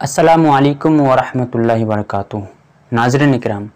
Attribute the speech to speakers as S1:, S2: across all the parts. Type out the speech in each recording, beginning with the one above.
S1: अस्सलामुअलैकुम वरहमतुल्लाहि वबरकातुहू। नाज़रीन इकराम,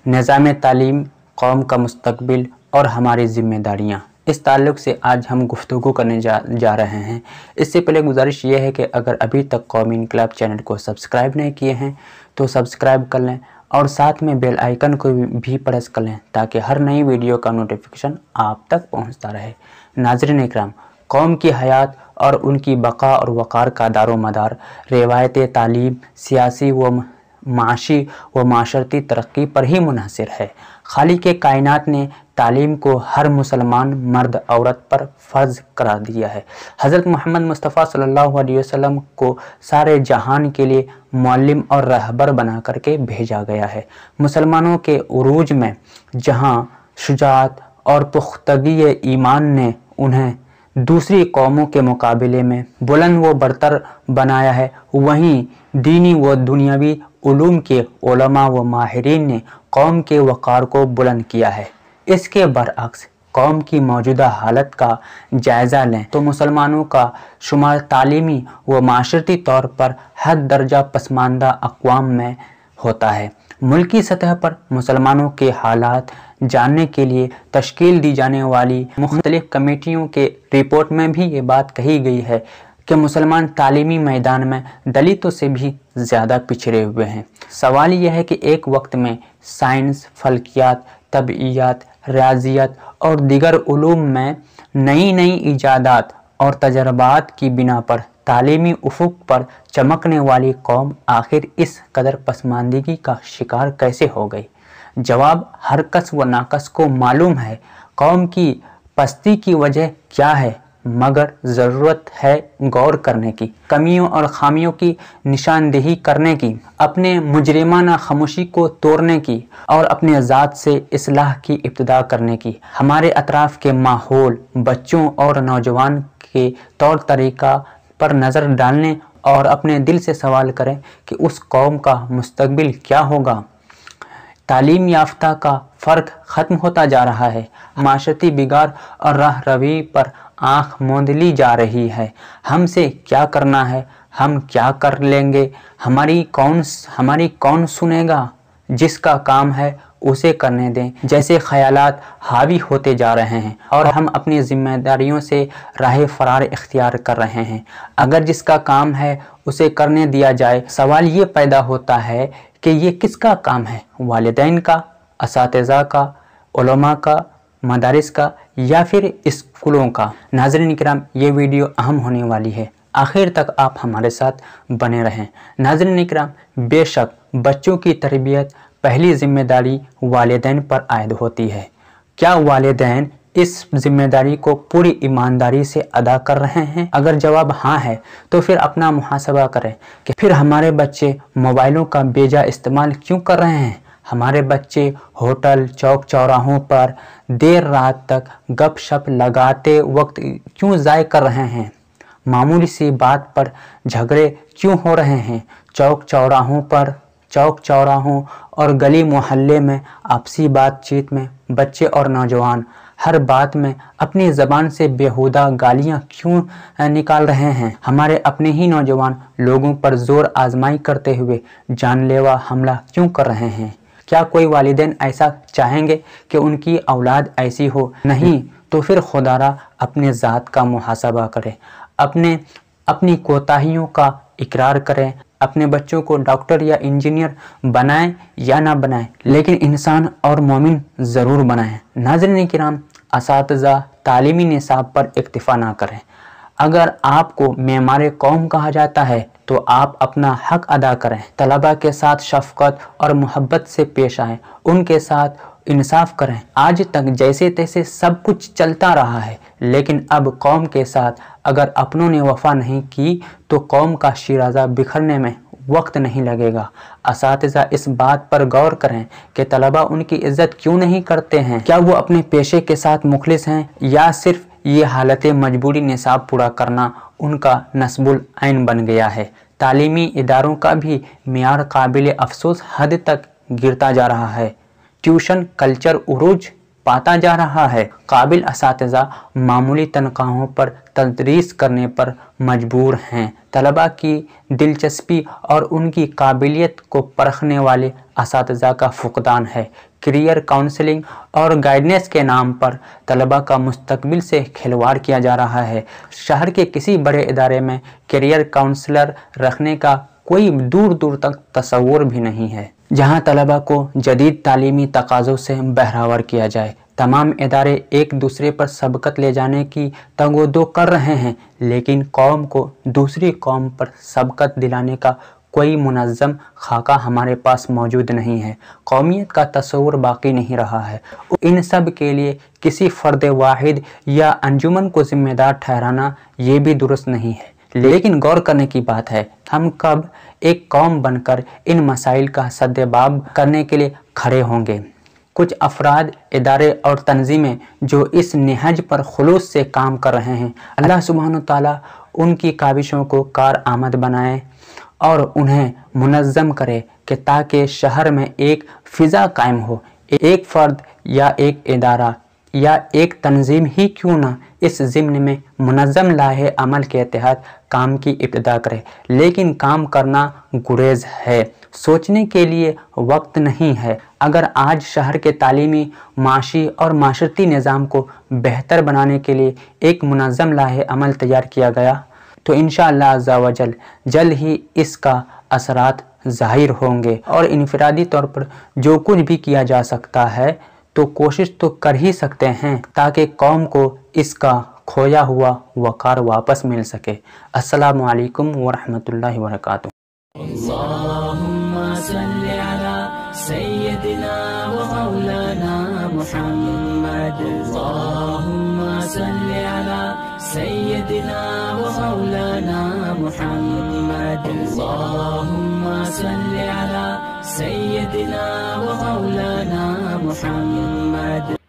S1: निज़ाम तालीम, कौम का मुस्तक़बिल और हमारी ज़िम्मेदारियाँ, इस ताल्लुक़ से आज हम गुफ्तगू करने जा रहे हैं। इससे पहले गुजारिश ये है कि अगर अभी तक कौमी इनकलाब चैनल को सब्सक्राइब नहीं किए हैं तो सब्सक्राइब कर लें और साथ में बेल आइकन को भी प्रेस कर लें ताकि हर नई वीडियो का नोटिफिकेशन आप तक पहुंचता रहे। नाज़रीन इकराम, कौम की हयात और उनकी बका और वक़ार का दारो मदार रिवायत तालीम, सियासी व माशी व माशरती तरक्की पर ही मुनहसर है। खालिक कायनात ने तालीम को हर मुसलमान मर्द औरत पर फ़र्ज़ करार दिया है। हज़रत मोहम्मद मुस्तफ़ा सल्लल्लाहु अलैहि वसल्लम को सारे जहान के लिए मुअल्लिम और रहबर बना करके भेजा गया है। मुसलमानों के उरूज में जहाँ शुजाअत और पुख्तगी ईमान ने उन्हें दूसरी कौमों के मुकाबले में बुलंद व बरतर बनाया है, वहीं दीनी व दुनियावी उलूम के उलमा व माहिरीन ने कौम के वक़ार को बुलंद किया है। इसके बरअक्स कौम की मौजूदा हालत का जायज़ा लें तो मुसलमानों का शुमार तालीमी व माशरती तौर पर हद दर्जा पसमानदा अक़वाम में होता है। मुल्की सतह पर मुसलमानों के हालात जानने के लिए तश्कील दी जाने वाली मुख्तलिफ कमेटियों के रिपोर्ट में भी ये बात कही गई है कि मुसलमान तालीमी मैदान में दलितों से भी ज़्यादा पिछड़े हुए हैं। सवाल यह है कि एक वक्त में साइंस, फल्कियात, तबइयात, रियाजियत और दीगर उलूम में नई नई इजादात और तजर्बात की बिना पर तालीमी उफुक पर चमकने वाली कौम आखिर इस कदर पसमानदगी का शिकार कैसे हो गई? जवाब हर कस व नाकस को मालूम है। कौम की पस्ती की वजह क्या है, मगर ज़रूरत है गौर करने की, कमियों और खामियों की निशानदेही करने की, अपने मुजरिमाना खामोशी को तोड़ने की और अपने ज़ात से इस्लाह की इब्तिदा करने की। हमारे अतराफ़ के माहौल, बच्चों और नौजवान के तौर तरीक़ा पर नज़र डालने और अपने दिल से सवाल करें कि उस कौम का मुस्तक़बिल क्या होगा। तालीम याफ्ता का फ़र्क ख़त्म होता जा रहा है। माशरती बिगाड़ और राह रवी पर आँख मूंद ली जा रही है। हमसे क्या करना है, हम क्या कर लेंगे, हमारी कौन सुनेगा, जिसका काम है उसे करने दें जैसे ख़यालात हावी होते जा रहे हैं और हम अपनी ज़िम्मेदारियों से राह फ़रार इख्तियार कर रहे हैं। अगर जिसका काम है उसे करने दिया जाए, सवाल ये पैदा होता है कि ये किसका काम है, वालिदैन का, असातिज़ा का, उलमा का, मदारिस का या फिर स्कूलों का? नाज़रीन इकराम, ये वीडियो अहम होने वाली है, आखिर तक आप हमारे साथ बने रहें। नाज़रीन इकराम, बेशक बच्चों की तरबियत पहली ज़िम्मेदारी वालिदैन पर आयद होती है। क्या वालिदैन इस ज़िम्मेदारी को पूरी ईमानदारी से अदा कर रहे हैं? अगर जवाब हाँ है तो फिर अपना मुहासबा करें कि फिर हमारे बच्चे मोबाइलों का बेजा इस्तेमाल क्यों कर रहे हैं? हमारे बच्चे होटल, चौक चौराहों पर देर रात तक गपशप लगाते वक्त क्यों ज़ाय कर रहे हैं? मामूली सी बात पर झगड़े क्यों हो रहे हैं? चौक चौराहों और गली मोहल्ले में आपसी बातचीत में बच्चे और नौजवान हर बात में अपनी ज़बान से बेहुदा गालियां क्यों निकाल रहे हैं? हमारे अपने ही नौजवान लोगों पर ज़ोर आजमाई करते हुए जानलेवा हमला क्यों कर रहे हैं? क्या कोई वालिदैन ऐसा चाहेंगे कि उनकी औलाद ऐसी हो? नहीं तो फिर खुदारा अपने ज़ात का मुहासबा करें, अपनी कोताहियों का इकरार करें, अपने बच्चों को डॉक्टर या इंजीनियर बनाएं या ना बनाएं, लेकिन इंसान और मोमिन ज़रूर बनाएं। नाज़रीन किराम, असातिज़ा तालीमी निसाब पर इक्तिफ़ा ना करें। अगर आपको मेमारे कौम कहा जाता है तो आप अपना हक अदा करें। तलबा के साथ शफ़क़त और मोहब्बत से पेश आएँ, उनके साथ इंसाफ करें। आज तक जैसे तैसे सब कुछ चलता रहा है, लेकिन अब कौम के साथ अगर अपनों ने वफ़ा नहीं की तो कौम का शिराज़ा बिखरने में वक्त नहीं लगेगा। असातिज़ा इस बात पर गौर करें कि तलबा उनकी इज़्ज़त क्यों नहीं करते हैं। क्या वो अपने पेशे के साथ मुखलिस हैं या सिर्फ ये हालत मजबूरी निसाब पूरा करना उनका नस्बुल ऐन बन गया है? तालीमी इदारों का भी मियार काबिल अफसोस हद तक गिरता जा रहा है। ट्यूशन कल्चर उरूज پاتا جا رہا ہے۔ قابل اساتذہ معمولی تنخواہوں پر تدریس کرنے پر مجبور ہیں۔ طلباء کی دلچسپی اور ان کی قابلیت کو پرکھنے والے اساتذہ کا فقدان ہے۔ کیریئر کاؤنسلنگ اور گائیڈنس کے نام پر طلباء کا مستقبل سے کھلواڑ کیا جا رہا ہے۔ شہر کے کسی بڑے ادارے میں کیریئر کاؤنسلر رکھنے کا کوئی دور دور تک تصور بھی نہیں ہے، جہاں طلباء کو جدید تعلیمی تقاضوں سے بہرور کیا جائے۔ تمام ادارے ایک دوسرے پر سبقت لے جانے کی تگ و دو کر رہے ہیں، لیکن قوم کو دوسری قوم پر سبقت دلانے کا کوئی منظم خاکہ ہمارے پاس موجود نہیں ہے۔ قومیت کا تصور باقی نہیں رہا ہے۔ ان سب کے لیے کسی فرد واحد یا انجمن کو ذمہ دار ٹھہرانا یہ بھی درست نہیں ہے۔ لیکن غور کرنے کی بات ہے، ہم کب ایک قوم بن کر ان مسائل کا سدباب کرنے کے لیے کھڑے ہوں گے؟ کچھ افراد، ادارے اور تنظیمیں جو اس نہج پر خلوص سے کام کر رہے ہیں، اللہ سبحانہ تعالیٰ ان کی کاوشوں کو کارآمد بنائے اور انہیں منظم کرے کہ تاکہ شہر میں ایک فضا قائم ہو۔ ایک فرد یا ایک ادارہ یا ایک تنظیم ہی کیوں نہ اس ضمن میں منظم لائحہ عمل کے تحت کام کی ابتدا کرے، لیکن کام کرنا گریز ہے، سوچنے کے لیے وقت نہیں ہے۔ اگر آج شہر کے تعلیمی، معاشی اور معاشرتی نظام کو بہتر بنانے کے لیے ایک منظم لائحہ عمل تیار کیا گیا تو انشاءاللہ عز و جل جلد ہی اس کا اثرات ظاہر ہوں گے، اور انفرادی طور پر جو کچھ بھی کیا جا سکتا ہے تو کوشش تو کر ہی سکتے ہیں تاکہ قوم کو اس کا کھویا ہوا وقار واپس مل سکے۔ السلام علیکم ورحمۃ اللہ وبرکاتہ۔
S2: اللہم صلی علی سیدنا و مولانا محمد، اللہم صلی علی سیدنا و مولانا محمد، اللہم صلی علی سیدنا و مولانا محمد۔